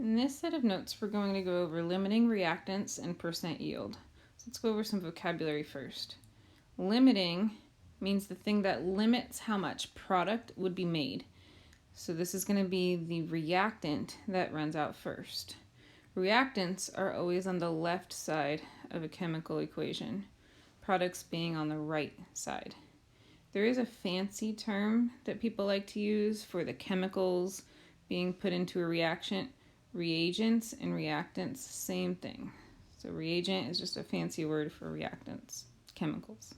In this set of notes, we're going to go over limiting reactants and percent yield. So let's go over some vocabulary first. Limiting means the thing that limits how much product would be made. So this is going to be the reactant that runs out first. Reactants are always on the left side of a chemical equation, products being on the right side. There is a fancy term that people like to use for the chemicals being put into a reaction. Reagents and reactants, same thing. So reagent is just a fancy word for reactants, chemicals.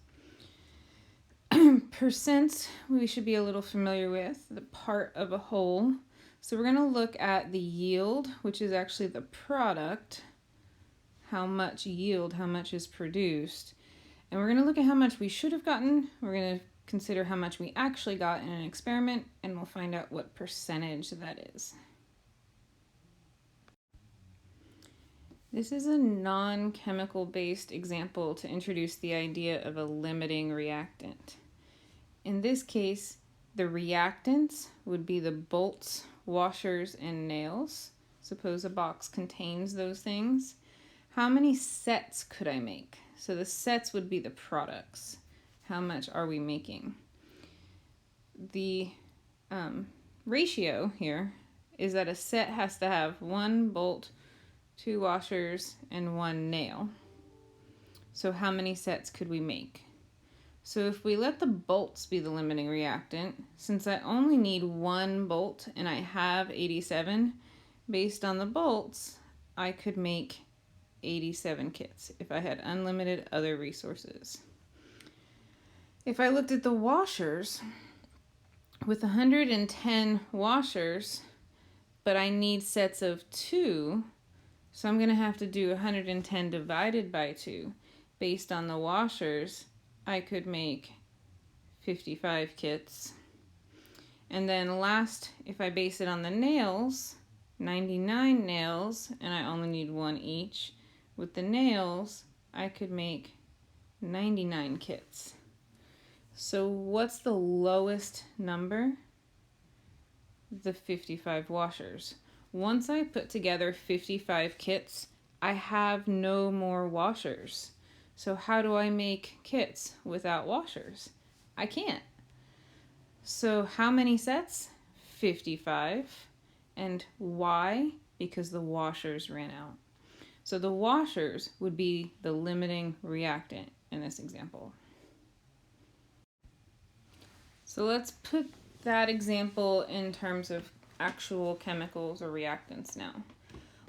Percents we should be a little familiar with, the part of a whole. So we're going to look at the yield, which is actually the product, how much yield, how much is produced. And we're going to look at how much we should have gotten. We're going to consider how much we actually got in an experiment, and we'll find out what percentage that is. This is a non-chemical based example to introduce the idea of a limiting reactant. In this case, the reactants would be the bolts, washers, and nails. Suppose a box contains those things. How many sets could I make? So the sets would be the products. How much are we making? The ratio here is that a set has to have one bolt, 2 washers, and 1 nail. So how many sets could we make? So if we let the bolts be the limiting reactant, since I only need 1 bolt and I have 87, based on the bolts, I could make 87 kits if I had unlimited other resources. If I looked at the washers, with 110 washers, but I need sets of 2, so I'm going to have to do 110 divided by 2. Based on the washers, I could make 55 kits. And then last, if I base it on the nails, 99 nails, and I only need 1 each. With the nails, I could make 99 kits. So what's the lowest number? The 55 washers. Once I put together 55 kits, I have no more washers. So how do I make kits without washers? I can't. So how many sets? 55. And why? Because the washers ran out. So the washers would be the limiting reactant in this example. So let's put that example in terms of actual chemicals or reactants now.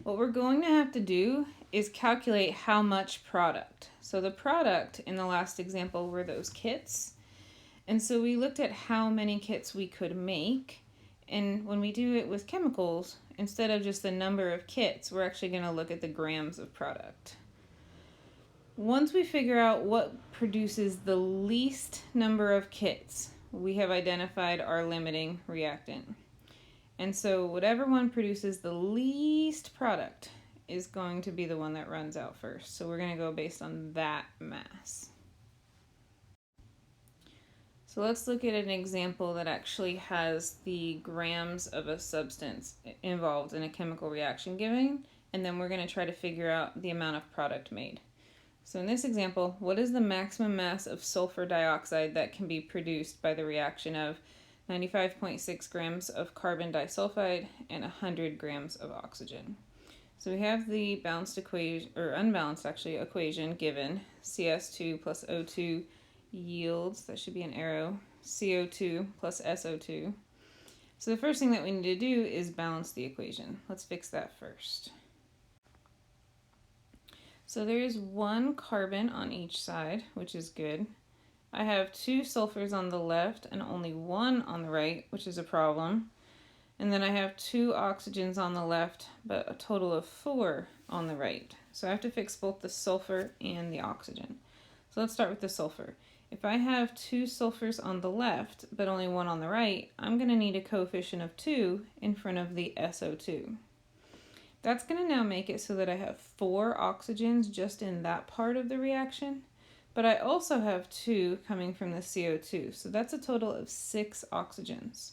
What we're going to have to do is calculate how much product. So the product in the last example were those kits. And so we looked at how many kits we could make. And when we do it with chemicals, instead of just the number of kits, we're actually going to look at the grams of product. Once we figure out what produces the least number of kits, we have identified our limiting reactant. And so whatever one produces the least product is going to be the one that runs out first. So we're going to go based on that mass. So let's look at an example that actually has the grams of a substance involved in a chemical reaction given, and then we're going to try to figure out the amount of product made. So in this example, what is the maximum mass of sulfur dioxide that can be produced by the reaction of 95.6 grams of carbon disulfide and 100 grams of oxygen? So we have the balanced equation, or unbalanced actually, equation given. CS2 plus O2 yields, that should be an arrow, CO2 plus SO2. So the first thing that we need to do is balance the equation. Let's fix that first. So there is 1 carbon on each side, which is good. I have 2 sulfurs on the left and only 1 on the right, which is a problem. And then I have 2 oxygens on the left, but a total of 4 on the right. So I have to fix both the sulfur and the oxygen. So let's start with the sulfur. If I have 2 sulfurs on the left, but only 1 on the right, I'm going to need a coefficient of 2 in front of the SO2. That's going to now make it so that I have 4 oxygens just in that part of the reaction, but I also have 2 coming from the CO2, so that's a total of 6 oxygens.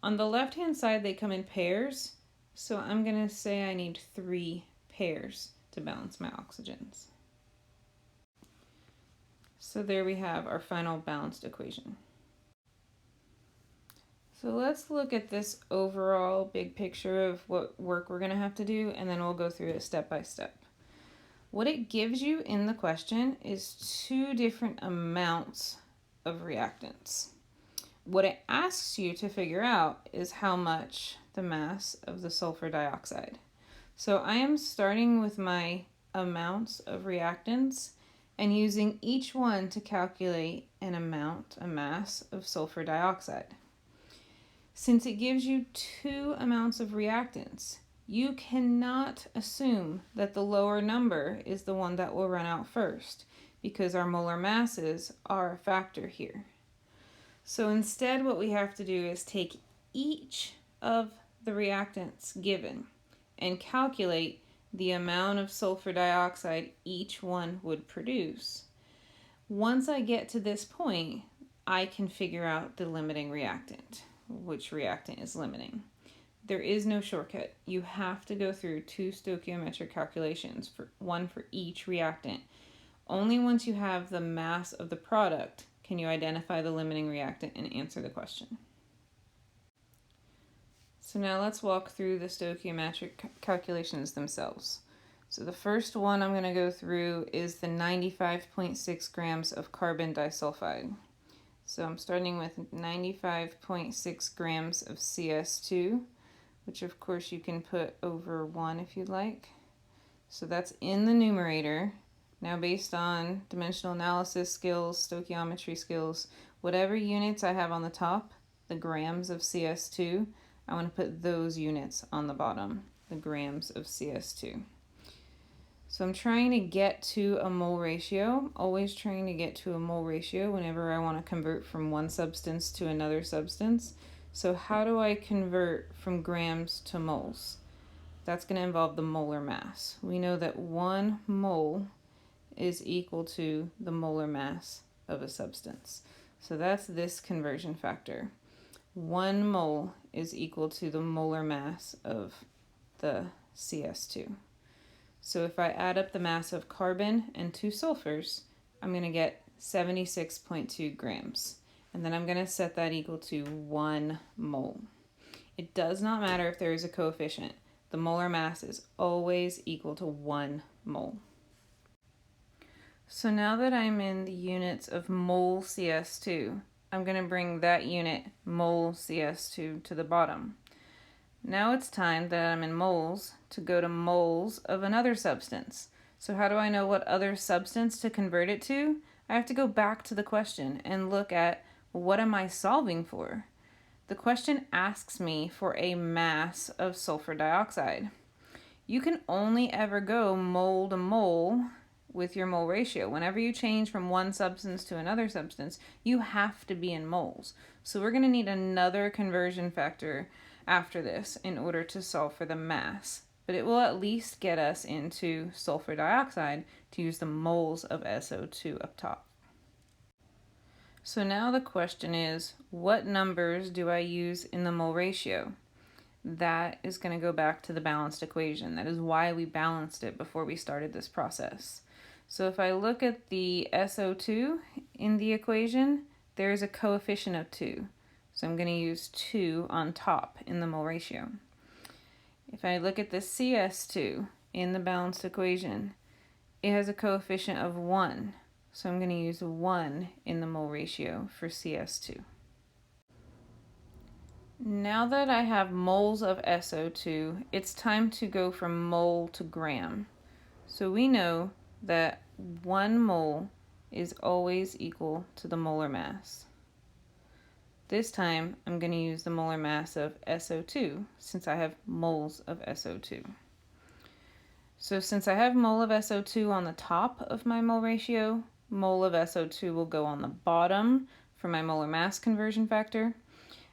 On the left-hand side, they come in pairs, So I'm going to say I need 3 pairs to balance my oxygens. So there we have our final balanced equation. So let's look at this overall big picture of what work we're going to have to do, and then we'll go through it step by step. What it gives you in the question is 2 different amounts of reactants. What it asks you to figure out is how much the mass of the sulfur dioxide. So I am starting with my amounts of reactants and using each one to calculate a mass of sulfur dioxide. Since it gives you 2 amounts of reactants, you cannot assume that the lower number is the one that will run out first, because our molar masses are a factor here. So instead, what we have to do is take each of the reactants given and calculate the amount of sulfur dioxide each one would produce. Once I get to this point, I can figure out the limiting reactant, which reactant is limiting. There is no shortcut. You have to go through 2 stoichiometric calculations, one for each reactant. Only once you have the mass of the product can you identify the limiting reactant and answer the question. So now let's walk through the stoichiometric calculations themselves. So the first one I'm going to go through is the 95.6 grams of carbon disulfide. So I'm starting with 95.6 grams of CS2, which of course you can put over 1 if you'd like. So that's in the numerator. Now, based on dimensional analysis skills, stoichiometry skills, whatever units I have on the top, the grams of CS2, I want to put those units on the bottom, the grams of CS2. So I'm trying to get to a mole ratio, always trying to get to a mole ratio whenever I want to convert from one substance to another substance. So how do I convert from grams to moles? That's going to involve the molar mass. We know that 1 mole is equal to the molar mass of a substance. So that's this conversion factor. 1 mole is equal to the molar mass of the CS2. So if I add up the mass of carbon and 2 sulfurs, I'm going to get 76.2 grams. And then I'm going to set that equal to 1 mole. It does not matter if there is a coefficient. The molar mass is always equal to 1 mole. So now that I'm in the units of mole CS2, I'm going to bring that unit mole CS2 to the bottom. Now it's time that I'm in moles to go to moles of another substance. So how do I know what other substance to convert it to? I have to go back to the question and look at what am I solving for? The question asks me for a mass of sulfur dioxide. You can only ever go mole to mole with your mole ratio. Whenever you change from one substance to another substance, you have to be in moles. So we're going to need another conversion factor after this in order to solve for the mass. But it will at least get us into sulfur dioxide to use the moles of SO2 up top. So now the question is, what numbers do I use in the mole ratio? That is going to go back to the balanced equation. That is why we balanced it before we started this process. So if I look at the SO2 in the equation, there is a coefficient of 2. So I'm going to use 2 on top in the mole ratio. If I look at the CS2 in the balanced equation, it has a coefficient of 1. So I'm going to use 1 in the mole ratio for CS2. Now that I have moles of SO2, it's time to go from mole to gram. So we know that 1 mole is always equal to the molar mass. This time I'm going to use the molar mass of SO2 since I have moles of SO2. So since I have mole of SO2 on the top of my mole ratio, mole of SO2 will go on the bottom for my molar mass conversion factor.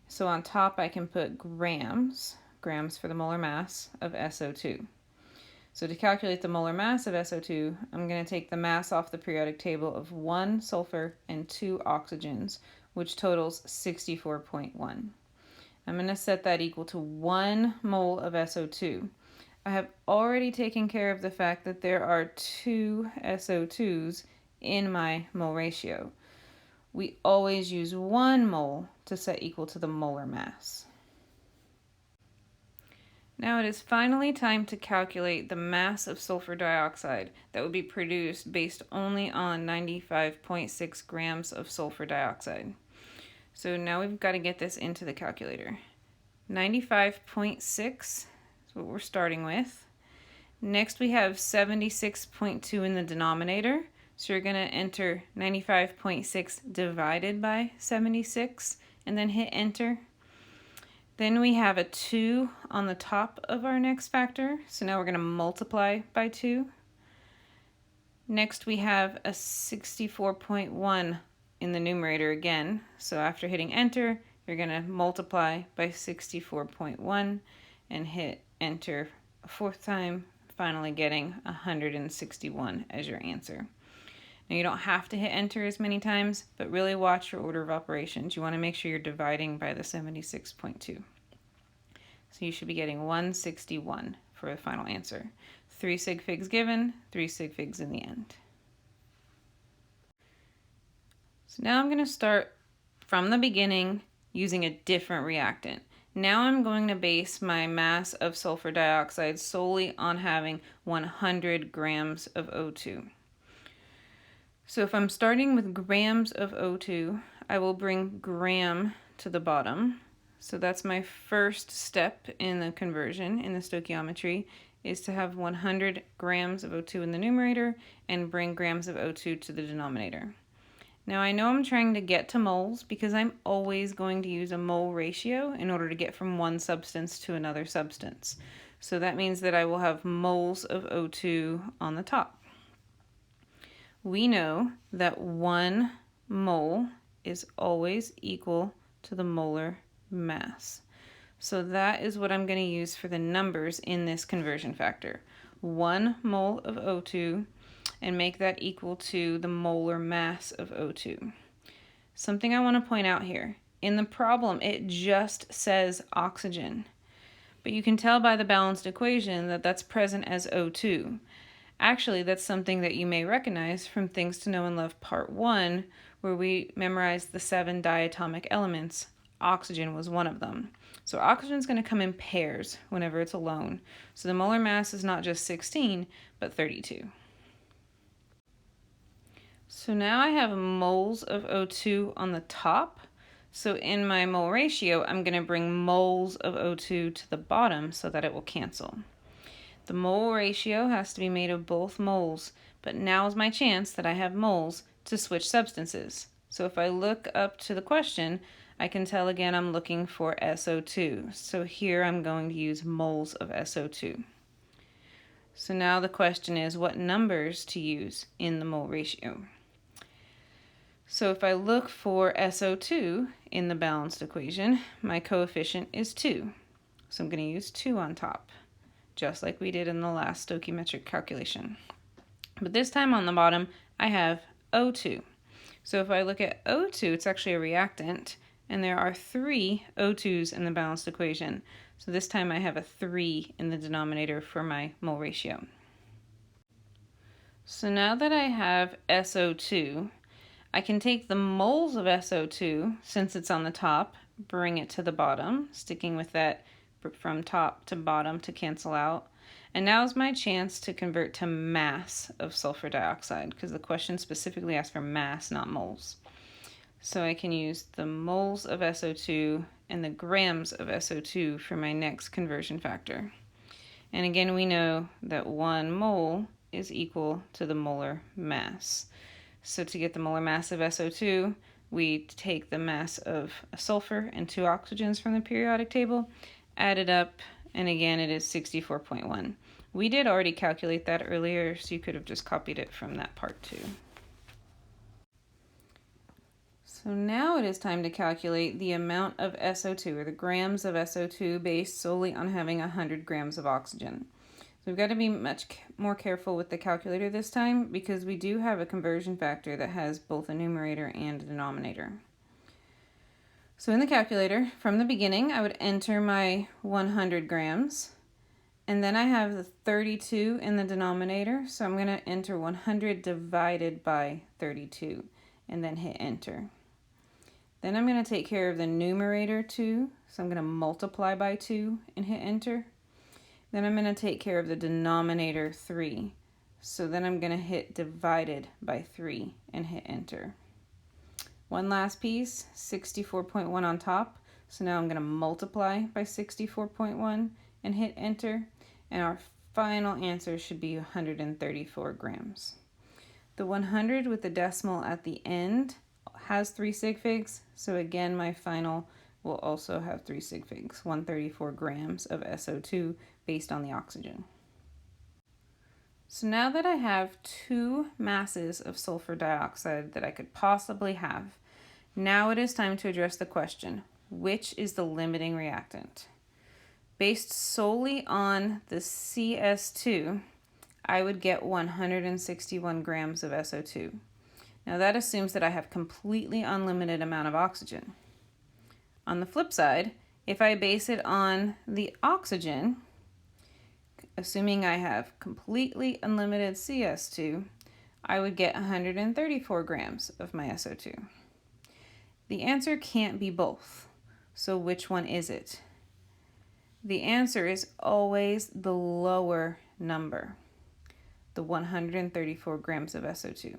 So on top I can put grams for the molar mass of SO2. So to calculate the molar mass of SO2, I'm going to take the mass off the periodic table of 1 sulfur and 2 oxygens, which totals 64.1. I'm going to set that equal to 1 mole of SO2. I have already taken care of the fact that there are 2 SO2s in my mole ratio. We always use 1 mole to set equal to the molar mass. Now it is finally time to calculate the mass of sulfur dioxide that would be produced based only on 95.6 grams of sulfur dioxide. So now we've got to get this into the calculator. 95.6 is what we're starting with. Next we have 76.2 in the denominator. So you're going to enter 95.6 divided by 76 and then hit enter. Then we have a 2 on the top of our next factor. So now we're going to multiply by 2. Next we have a 64.1 in the numerator again. So after hitting enter, you're going to multiply by 64.1 and hit enter a 4th time, finally getting 161 as your answer. Now you don't have to hit enter as many times, but really watch your order of operations. You want to make sure you're dividing by the 76.2. So you should be getting 161 for the final answer. 3 sig figs given, 3 sig figs in the end. So now I'm going to start from the beginning using a different reactant. Now I'm going to base my mass of sulfur dioxide solely on having 100 grams of O2. So if I'm starting with grams of O2, I will bring gram to the bottom. So that's my first step in the conversion in the stoichiometry, is to have 100 grams of O2 in the numerator and bring grams of O2 to the denominator. Now I know I'm trying to get to moles because I'm always going to use a mole ratio in order to get from one substance to another substance. So that means that I will have moles of O2 on the top. We know that 1 mole is always equal to the molar mass. So that is what I'm going to use for the numbers in this conversion factor. 1 mole of O2 and make that equal to the molar mass of O2. Something I want to point out here. In the problem, it just says oxygen. But you can tell by the balanced equation that that's present as O2. Actually, that's something that you may recognize from Things to Know and Love Part 1, where we memorized the 7 diatomic elements. Oxygen was one of them. So oxygen is going to come in pairs whenever it's alone. So the molar mass is not just 16, but 32. So now I have moles of O2 on the top. So in my mole ratio, I'm going to bring moles of O2 to the bottom so that it will cancel. The mole ratio has to be made of both moles, but now is my chance that I have moles to switch substances. So if I look up to the question, I can tell again I'm looking for SO2. So here I'm going to use moles of SO2. So now the question is what numbers to use in the mole ratio. So if I look for SO2 in the balanced equation, my coefficient is 2. So I'm going to use 2 on top, just like we did in the last stoichiometric calculation. But this time on the bottom, I have O2. So if I look at O2, it's actually a reactant, and there are 3 O2s in the balanced equation. So this time I have a 3 in the denominator for my mole ratio. So now that I have SO2, I can take the moles of SO2, since it's on the top, bring it to the bottom, sticking with that from top to bottom to cancel out. And now is my chance to convert to mass of sulfur dioxide, because the question specifically asked for mass, not moles. So I can use the moles of SO2 and the grams of SO2 for my next conversion factor. And again, we know that 1 mole is equal to the molar mass. So to get the molar mass of SO2, we take the mass of sulfur and 2 oxygens from the periodic table, add it up, and again it is 64.1. We did already calculate that earlier, so you could have just copied it from that part too. So now it is time to calculate the amount of SO2, or the grams of SO2, based solely on having 100 grams of oxygen. So we've got to be much more careful with the calculator this time, because we do have a conversion factor that has both a numerator and a denominator. So in the calculator, from the beginning, I would enter my 100 grams. And then I have the 32 in the denominator, so I'm going to enter 100 divided by 32 and then hit enter. Then I'm going to take care of the numerator 2, so I'm going to multiply by 2 and hit enter. Then I'm going to take care of the denominator 3, so then I'm going to hit divided by 3 and hit enter. One last piece, 64.1 on top, so now I'm going to multiply by 64.1 and hit enter. And our final answer should be 134 grams. The 100 with the decimal at the end has 3 sig figs, so again my final will also have 3 sig figs, 134 grams of SO2 based on the oxygen. So now that I have 2 masses of sulfur dioxide that I could possibly have, now it is time to address the question, which is the limiting reactant? Based solely on the CS2, I would get 161 grams of SO2. Now that assumes that I have completely unlimited amount of oxygen. On the flip side, if I base it on the oxygen, assuming I have completely unlimited CS2, I would get 134 grams of my SO2. The answer can't be both. So which one is it? The answer is always the lower number, the 134 grams of SO2.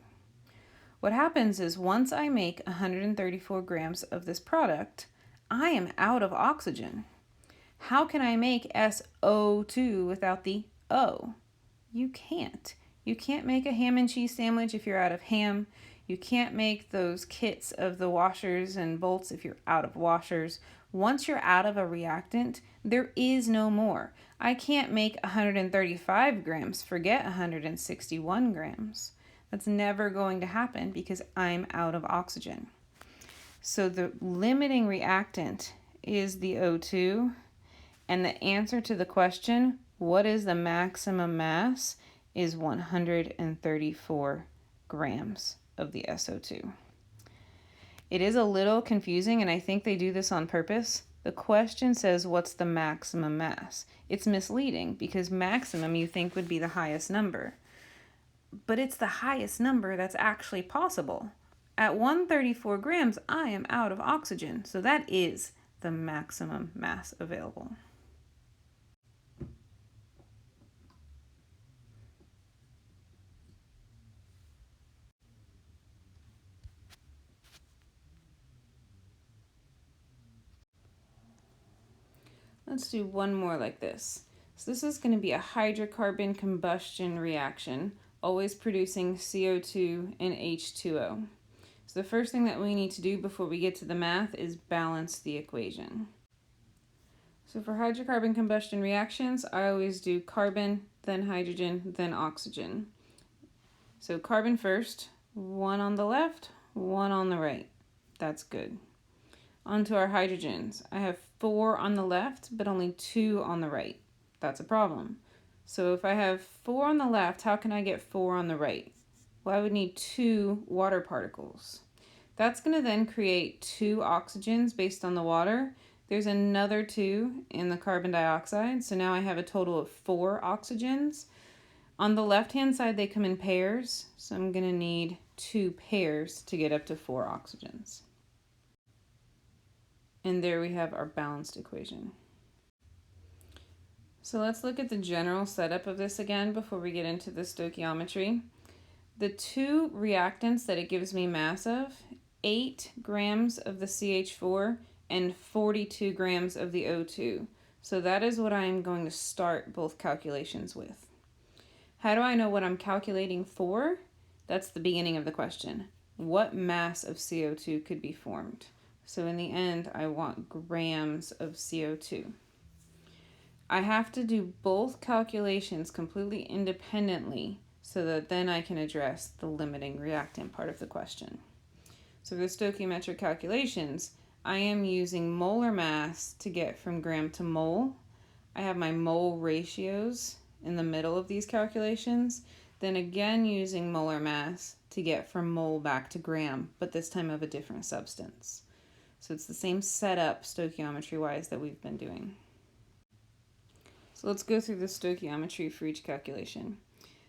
What happens is once I make 134 grams of this product, I am out of oxygen. How can I make SO2 without the O? You can't. You can't make a ham and cheese sandwich if you're out of ham. You can't make those kits of the washers and bolts if you're out of washers. Once you're out of a reactant, there is no more. I can't make 135 grams, forget 161 grams. That's never going to happen because I'm out of oxygen. So the limiting reactant is the O2, and the answer to the question, what is the maximum mass, is 134 grams of the SO2. It is a little confusing, and I think they do this on purpose. The question says, what's the maximum mass? It's misleading because maximum you think would be the highest number. But it's the highest number that's actually possible. At 134 grams, I am out of oxygen, so that is the maximum mass available. Let's do one more like this. So this is going to be a hydrocarbon combustion reaction, always producing CO2 and H2O. So the first thing that we need to do before we get to the math is balance the equation. So for hydrocarbon combustion reactions, I always do carbon, then hydrogen, then oxygen. So carbon first, 1 on the left, 1 on the right. That's good. Onto our hydrogens. I have 4 on the left, but only 2 on the right. That's a problem. So if I have 4 on the left, how can I get 4 on the right? Well, I would need 2 water particles. That's going to then create 2 oxygens based on the water. There's another 2 in the carbon dioxide, so now I have a total of 4 oxygens. On the left-hand side, they come in pairs, so I'm going to need 2 pairs to get up to 4 oxygens. And there we have our balanced equation. So let's look at the general setup of this again before we get into the stoichiometry. The 2 reactants that it gives me mass of, 8 grams of the CH4 and 42 grams of the O2. So that is what I am going to start both calculations with. How do I know what I'm calculating for? That's the beginning of the question. What mass of CO2 could be formed? So in the end, I want grams of CO2. I have to do both calculations completely independently so that then I can address the limiting reactant part of the question. So for the stoichiometric calculations, I am using molar mass to get from gram to mole. I have my mole ratios in the middle of these calculations, then again using molar mass to get from mole back to gram, but this time of a different substance. So it's the same setup stoichiometry-wise that we've been doing. So let's go through the stoichiometry for each calculation.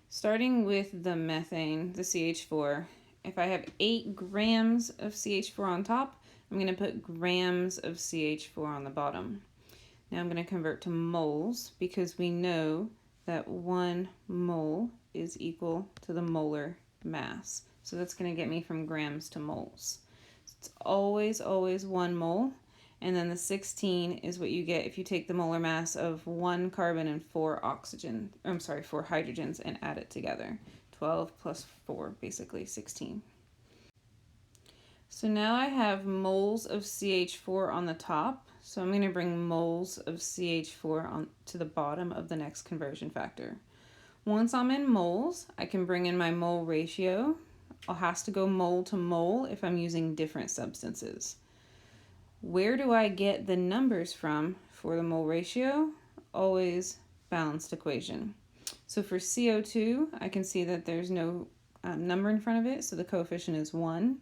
Starting with the methane, the CH4, if I have 8 grams of CH4 on top, I'm going to put grams of CH4 on the bottom. Now I'm going to convert to moles because we know that 1 mole is equal to the molar mass. So that's going to get me from grams to moles. So it's always 1 mole. And then the 16 is what you get if you take the molar mass of 1 carbon and 4 hydrogens and add it together. 12 plus 4, basically 16. So now I have moles of CH4 on the top. So I'm going to bring moles of CH4 on to the bottom of the next conversion factor. Once I'm in moles, I can bring in my mole ratio. I'll have to go mole to mole if I'm using different substances. Where do I get the numbers from for the mole ratio? Always balanced equation. So for CO2, I can see that there's no number in front of it, so the coefficient is 1.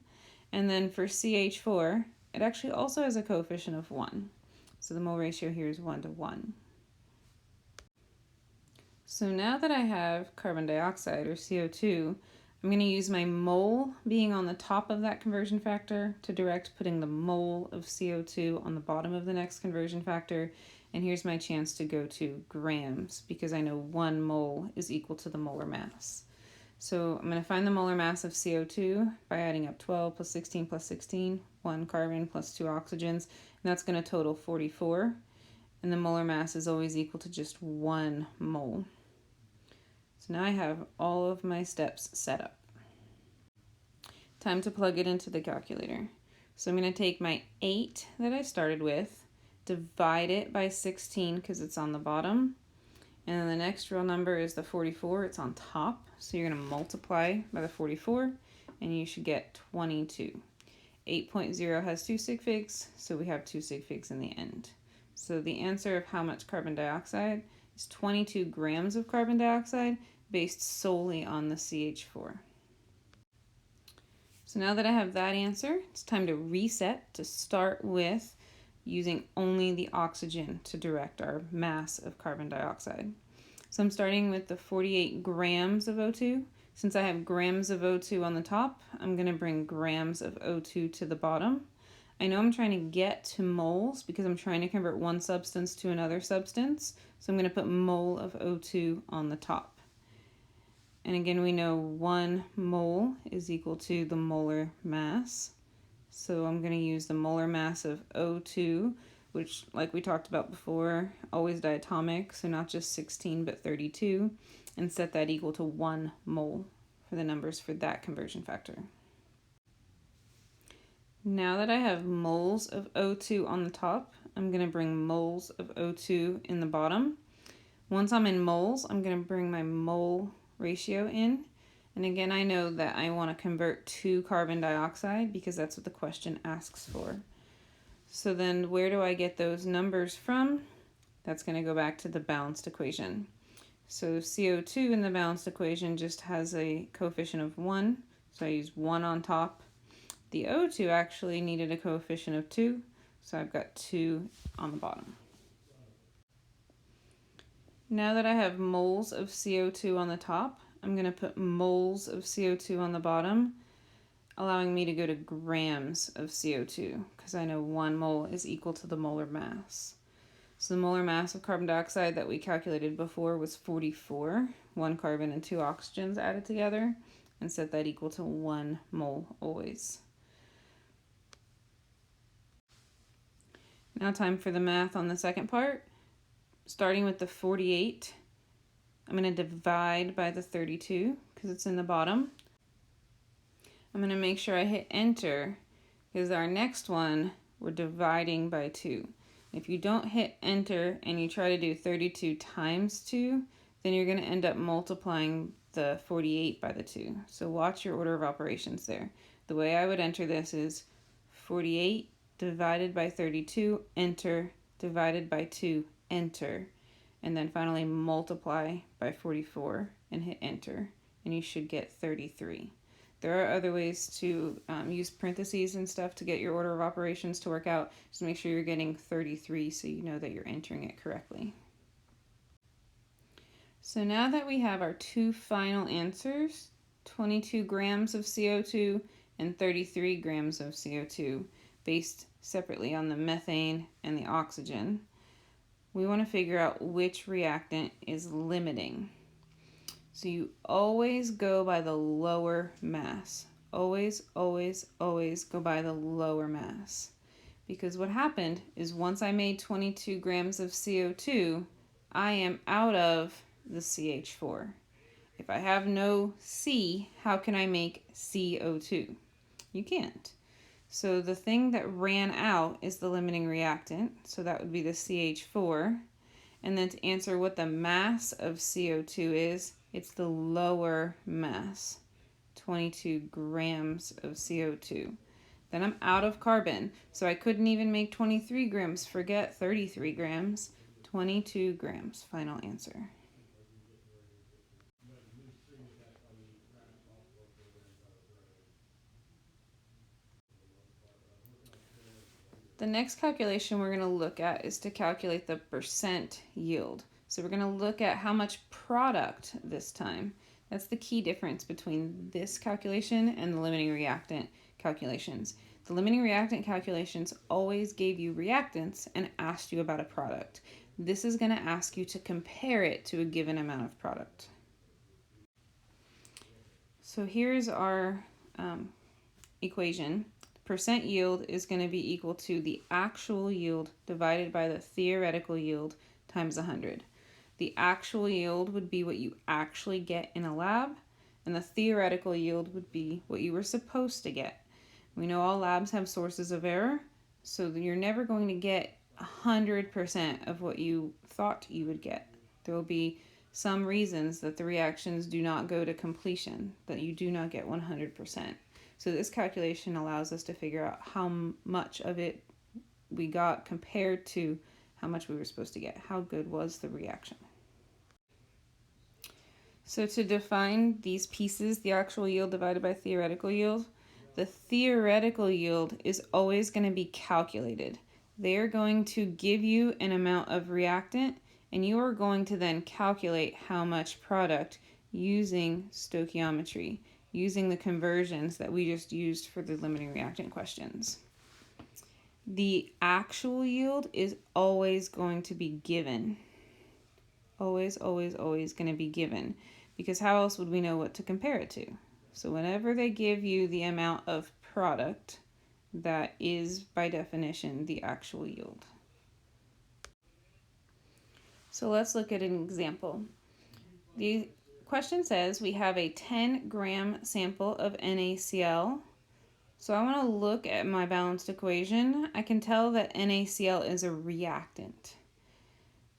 And then for CH4, it actually also has a coefficient of 1. So the mole ratio here is 1 to 1. So now that I have carbon dioxide, or CO2, I'm going to use my mole being on the top of that conversion factor to direct putting the mole of CO2 on the bottom of the next conversion factor. And here's my chance to go to grams because I know 1 mole is equal to the molar mass. So I'm going to find the molar mass of CO2 by adding up 12 plus 16 plus 16, 1 carbon plus 2 oxygens, and that's going to total 44. And the molar mass is always equal to just 1 mole. So now I have all of my steps set up. Time to plug it into the calculator. So I'm going to take my 8 that I started with, divide it by 16 because it's on the bottom, and then the next real number is the 44, it's on top, so you're going to multiply by the 44, and you should get 22. 8.0 has 2 sig figs, so we have 2 sig figs in the end. So the answer of how much carbon dioxide is 22 grams of carbon dioxide based solely on the CH4. So now that I have that answer, it's time to reset to start with using only the oxygen to direct our mass of carbon dioxide. So I'm starting with the 48 grams of O2. Since I have grams of O2 on the top, I'm going to bring grams of O2 to the bottom. I know I'm trying to get to moles because I'm trying to convert one substance to another substance. So I'm going to put mole of O2 on the top. And again, we know 1 mole is equal to the molar mass. So I'm going to use the molar mass of O2, which, like we talked about before, always diatomic, so not just 16 but 32, and set that equal to 1 mole for the numbers for that conversion factor. Now that I have moles of O2 on the top, I'm going to bring moles of O2 in the bottom. Once I'm in moles, I'm going to bring my mole ratio in. And again, I know that I want to convert to carbon dioxide because that's what the question asks for. So then where do I get those numbers from? That's going to go back to the balanced equation. So CO2 in the balanced equation just has a coefficient of 1, so I use 1 on top. The O2 actually needed a coefficient of 2, so I've got 2 on the bottom. Now that I have moles of CO2 on the top, I'm going to put moles of CO2 on the bottom, allowing me to go to grams of CO2, because I know 1 mole is equal to the molar mass. So the molar mass of carbon dioxide that we calculated before was 44, 1 carbon and 2 oxygens added together, and set that equal to 1 mole always. Now time for the math on the second part. Starting with the 48, I'm going to divide by the 32 because it's in the bottom. I'm going to make sure I hit enter because our next one, we're dividing by 2. If you don't hit enter and you try to do 32 times 2, then you're going to end up multiplying the 48 by the 2. So watch your order of operations there. The way I would enter this is 48 divided by 32, enter, divided by 2, enter, and then finally multiply by 44 and hit enter, and you should get 33. There are other ways to use parentheses and stuff to get your order of operations to work out. Just make sure you're getting 33 so you know that you're entering it correctly. So now that we have our two final answers, 22 grams of CO2 and 33 grams of CO2, based separately on the methane and the oxygen, we want to figure out which reactant is limiting. So you always go by the lower mass. Always, always, always go by the lower mass. Because what happened is once I made 22 grams of CO2, I am out of the CH4. If I have no C, how can I make CO2? You can't. So the thing that ran out is the limiting reactant, so that would be the CH4. And then to answer what the mass of CO2 is, it's the lower mass, 22 grams of CO2. Then I'm out of carbon, so I couldn't even make 23 grams. Forget 33 grams, 22 grams. Final answer. The next calculation we're going to look at is to calculate the percent yield. So we're going to look at how much product this time. That's the key difference between this calculation and the limiting reactant calculations. The limiting reactant calculations always gave you reactants and asked you about a product. This is going to ask you to compare it to a given amount of product. So here's our equation. Percent yield is going to be equal to the actual yield divided by the theoretical yield times 100. The actual yield would be what you actually get in a lab, and the theoretical yield would be what you were supposed to get. We know all labs have sources of error, so you're never going to get 100% of what you thought you would get. There will be some reasons that the reactions do not go to completion, that you do not get 100%. So this calculation allows us to figure out how much of it we got compared to how much we were supposed to get. How good was the reaction? So to define these pieces, the actual yield divided by theoretical yield, the theoretical yield is always going to be calculated. They are going to give you an amount of reactant, and you are going to then calculate how much product using stoichiometry, using the conversions that we just used for the limiting reactant questions. The actual yield is always going to be given. Always, always, always going to be given. Because how else would we know what to compare it to? So whenever they give you the amount of product, that is by definition the actual yield. So let's look at an example. The question says we have a 10-gram sample of NaCl. So I want to look at my balanced equation. I can tell that NaCl is a reactant.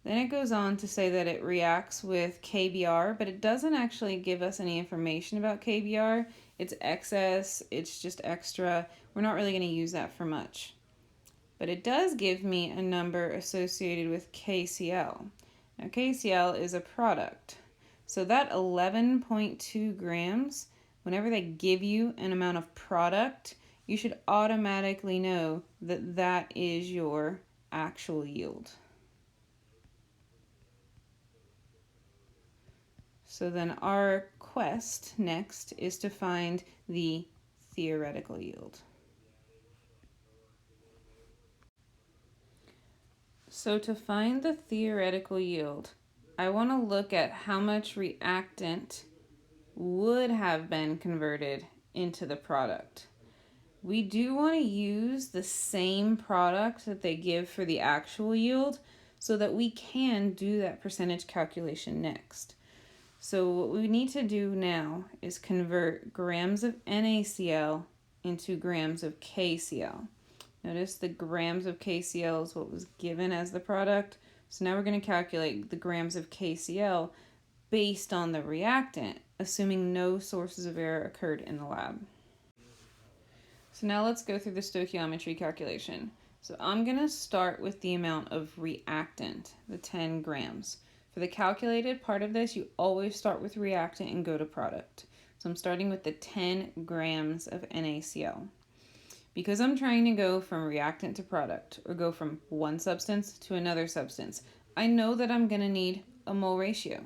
Then it goes on to say that it reacts with KBr, but it doesn't actually give us any information about KBr. It's excess, it's just extra. We're not really going to use that for much. But it does give me a number associated with KCl. Now KCl is a product. So that 11.2 grams, whenever they give you an amount of product, you should automatically know that that is your actual yield. So then our quest next is to find the theoretical yield. So to find the theoretical yield, I want to look at how much reactant would have been converted into the product. We do want to use the same product that they give for the actual yield so that we can do that percentage calculation next. So what we need to do now is convert grams of NaCl into grams of KCl. Notice the grams of KCl is what was given as the product. So now we're going to calculate the grams of KCl based on the reactant, assuming no sources of error occurred in the lab. So now let's go through the stoichiometry calculation. So I'm going to start with the amount of reactant, the 10 grams. For the calculated part of this, you always start with reactant and go to product. So I'm starting with the 10 grams of NaCl. Because I'm trying to go from reactant to product, or go from one substance to another substance, I know that I'm going to need a mole ratio.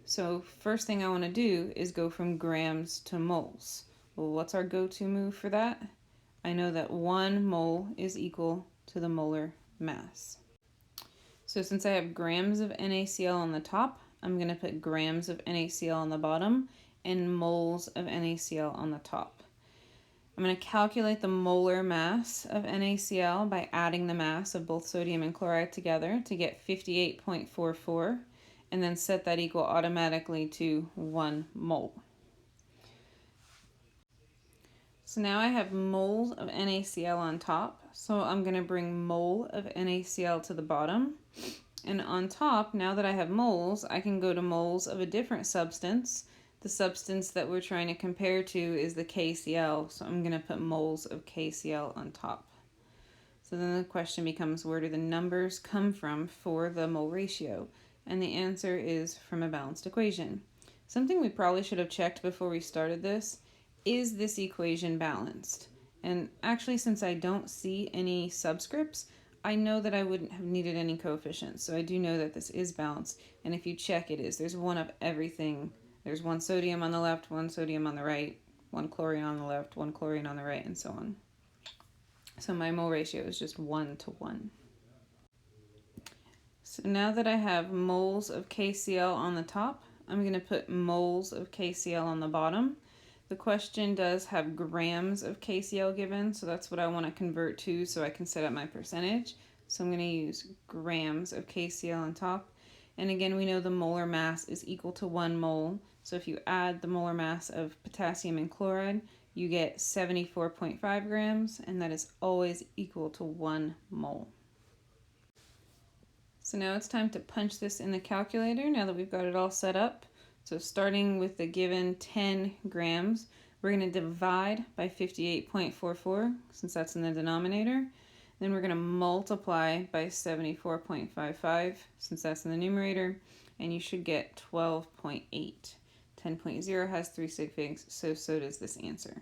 So first thing I want to do is go from grams to moles. Well, what's our go-to move for that? I know that 1 mole is equal to the molar mass. So since I have grams of NaCl on the top, I'm going to put grams of NaCl on the bottom and moles of NaCl on the top. I'm going to calculate the molar mass of NaCl by adding the mass of both sodium and chloride together to get 58.44, and then set that equal automatically to 1 mole. So now I have moles of NaCl on top, so I'm going to bring mole of NaCl to the bottom. And on top, now that I have moles, I can go to moles of a different substance. The substance that we're trying to compare to is the KCl, so I'm going to put moles of KCl on top. So then the question becomes, where do the numbers come from for the mole ratio? And the answer is from a balanced equation. Something we probably should have checked before we started this, is this equation balanced? And actually, since I don't see any subscripts, I know that I wouldn't have needed any coefficients. So I do know that this is balanced. And if you check, it is. There's one of everything. There's 1 sodium on the left, 1 sodium on the right, 1 chlorine on the left, 1 chlorine on the right, and so on. So my mole ratio is just 1 to 1. So now that I have moles of KCl on the top, I'm going to put moles of KCl on the bottom. The question does have grams of KCl given, so that's what I want to convert to so I can set up my percentage. So I'm going to use grams of KCl on top. And again, we know the molar mass is equal to 1 mole. So if you add the molar mass of potassium and chloride, you get 74.5 grams, and that is always equal to 1 mole. So now it's time to punch this in the calculator now that we've got it all set up. So starting with the given 10 grams, we're going to divide by 58.44 since that's in the denominator. Then we're going to multiply by 74.55 since that's in the numerator, and you should get 12.8. 10.0 has 3 sig figs, so does this answer.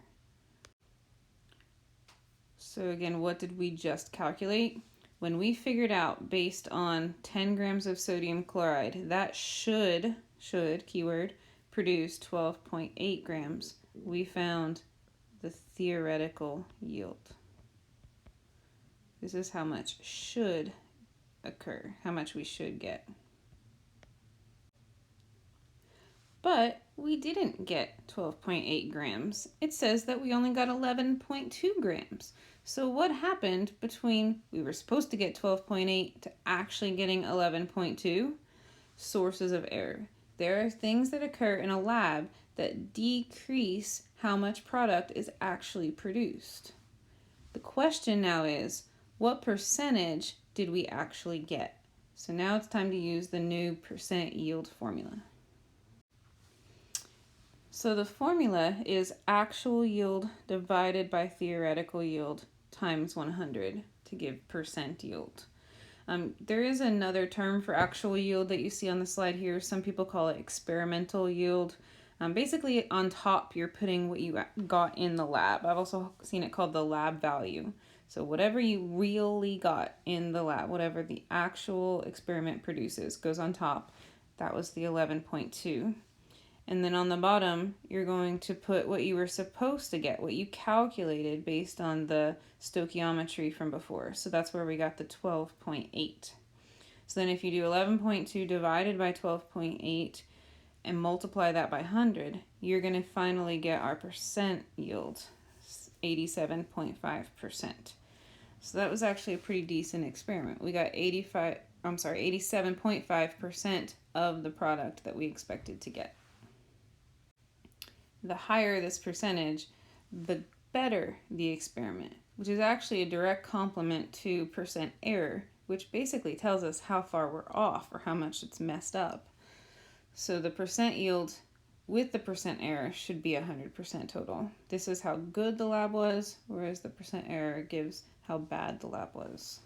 So again, what did we just calculate? When we figured out based on 10 grams of sodium chloride, that should, keyword, produce 12.8 grams, we found the theoretical yield. This is how much should occur, how much we should get. But we didn't get 12.8 grams. It says that we only got 11.2 grams. So what happened between we were supposed to get 12.8 to actually getting 11.2? Sources of error. There are things that occur in a lab that decrease how much product is actually produced. The question now is, what percentage did we actually get? So now it's time to use the new percent yield formula. So the formula is actual yield divided by theoretical yield times 100 to give percent yield. There is another term for actual yield that you see on the slide here. Some people call it experimental yield. Basically, on top, you're putting what you got in the lab. I've also seen it called the lab value. So whatever you really got in the lab, whatever the actual experiment produces, goes on top. That was the 11.2. And then on the bottom, you're going to put what you were supposed to get, what you calculated based on the stoichiometry from before. So that's where we got the 12.8. So then if you do 11.2 divided by 12.8 and multiply that by 100, you're going to finally get our percent yield, 87.5%. So that was actually a pretty decent experiment. We got 87.5% of the product that we expected to get. The higher this percentage, the better the experiment, which is actually a direct complement to percent error, which basically tells us how far we're off or how much it's messed up. So the percent yield with the percent error should be 100% total. This is how good the lab was, whereas the percent error gives how bad the lab was.